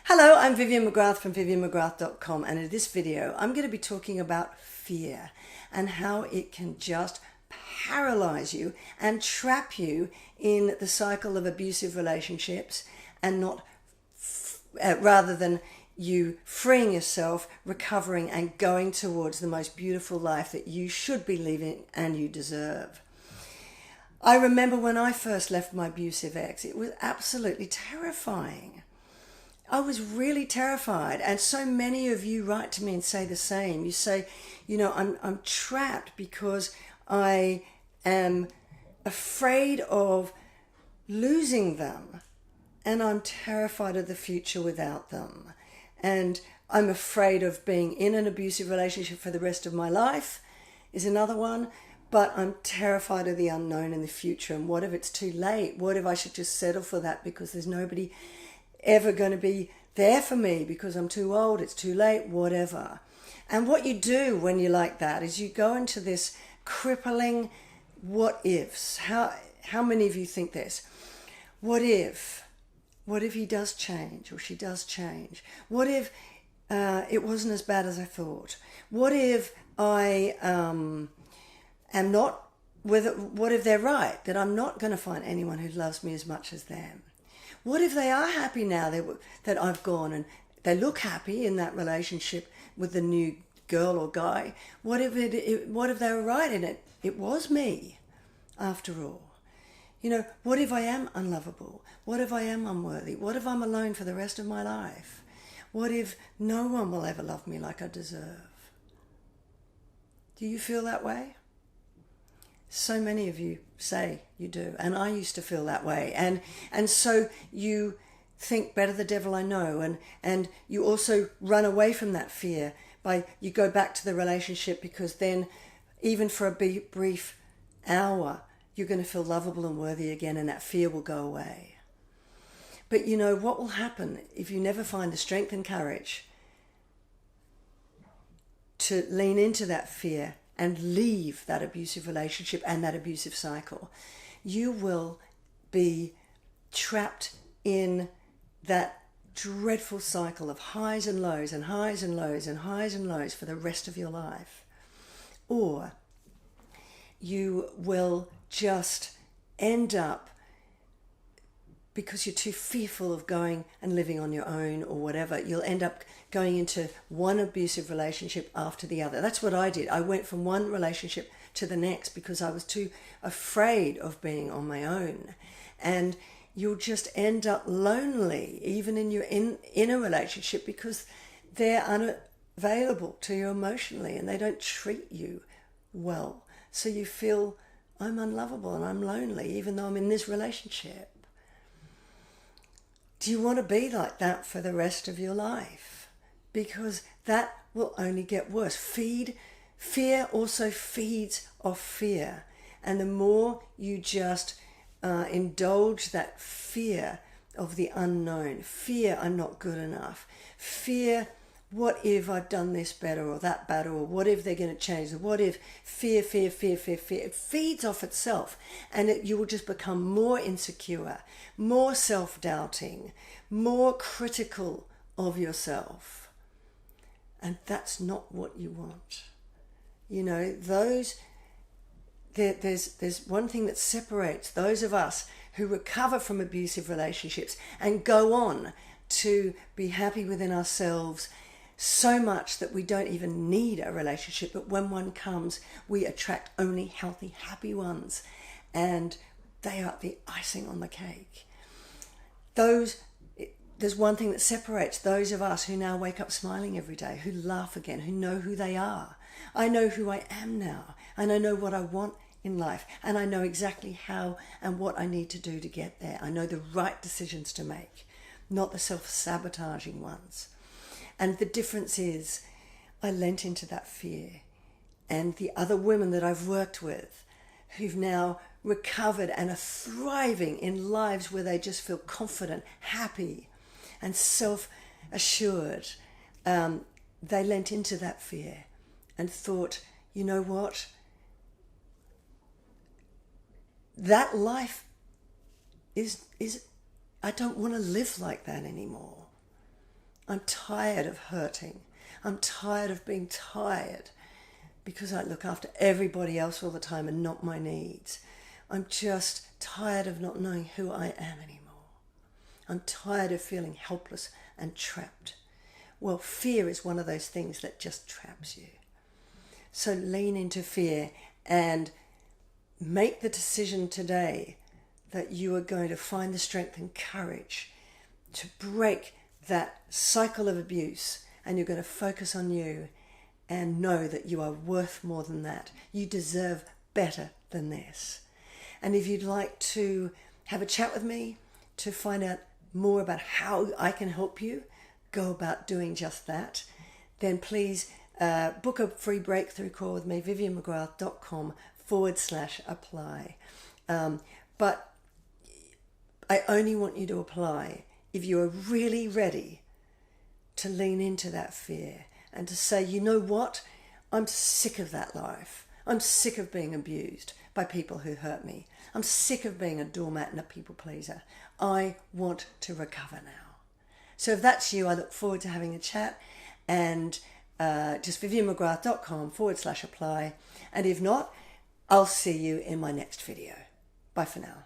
Hello, I'm Vivienne McGrath from viviennemcgrath.com, and in this video I'm going to be talking about fear and how it can just paralyze you and trap you in the cycle of abusive relationships, and not rather than you freeing yourself, recovering and going towards the most beautiful life that you should be living and you deserve. I remember when I first left my abusive ex, it was absolutely terrifying. I was really terrified, and so many of you write to me and say the same. You say, I'm trapped because I am afraid of losing them, and I'm terrified of the future without them, and I'm afraid of being in an abusive relationship for the rest of my life is another one. But I'm terrified of the unknown in the future, and what if it's too late? What if I should just settle for that because there's nobody ever going to be there for me because I'm too old, it's too late, whatever. And what you do when you're like that is you go into this crippling what ifs. How many of you think this? What if he does change, or she does change? What if it wasn't as bad as I thought? What if I am not with it? What if they're right, that I'm not going to find anyone who loves me as much as them? What if they are happy now that I've gone, and they look happy in that relationship with the new girl or guy? What if they were right in it? It was me, after all. What if I am unlovable? What if I am unworthy? What if I'm alone for the rest of my life? What if no one will ever love me like I deserve? Do you feel that way? So many of you say you do, and I used to feel that way, and so you think, better the devil I know, and you also run away from that fear you go back to the relationship, because then even for a brief hour you're going to feel lovable and worthy again, and that fear will go away. But what will happen if you never find the strength and courage to lean into that fear and leave that abusive relationship and that abusive cycle? You will be trapped in that dreadful cycle of highs and lows and highs and lows and highs and lows for the rest of your life. Or you will just end up, because you're too fearful of going and living on your own or whatever, you'll end up going into one abusive relationship after the other. That's what I did. I went from one relationship to the next because I was too afraid of being on my own. And you'll just end up lonely, even in your inner relationship, because they're unavailable to you emotionally and they don't treat you well. So you feel, I'm unlovable and I'm lonely, even though I'm in this relationship. Do you want to be like that for the rest of your life? Because that will only get worse. Fear also feeds off fear. And the more you just indulge that fear of the unknown, fear I'm not good enough, fear what if I've done this better or that better, or what if they're going to change, or what if, fear, it feeds off itself, and you will just become more insecure, more self-doubting, more critical of yourself. And that's not what you want. There's one thing that separates those of us who recover from abusive relationships and go on to be happy within ourselves so much that we don't even need a relationship, but when one comes, we attract only healthy, happy ones, and they are the icing on the cake. There's one thing that separates those of us who now wake up smiling every day, who laugh again, who know who they are. I know who I am now, and I know what I want in life, and I know exactly how and what I need to do to get there. I know the right decisions to make, not the self-sabotaging ones. And the difference is, I lent into that fear. And the other women that I've worked with who've now recovered and are thriving in lives where they just feel confident, happy, and self-assured, they lent into that fear and thought, you know what? That life is I don't want to live like that anymore. I'm tired of hurting. I'm tired of being tired because I look after everybody else all the time and not my needs. I'm just tired of not knowing who I am anymore. I'm tired of feeling helpless and trapped. Well, fear is one of those things that just traps you. So lean into fear and make the decision today that you are going to find the strength and courage to break that cycle of abuse, and you're going to focus on you and know that you are worth more than that. You deserve better than this. And if you'd like to have a chat with me to find out more about how I can help you go about doing just that, then please book a free breakthrough call with me, vivianmcgrath.com/apply. But I only want you to apply if you are really ready to lean into that fear and to say, you know what, I'm sick of that life. I'm sick of being abused by people who hurt me. I'm sick of being a doormat and a people pleaser. I want to recover now. So if that's you, I look forward to having a chat, and just vivianmcgrath.com/apply. And if not, I'll see you in my next video. Bye for now.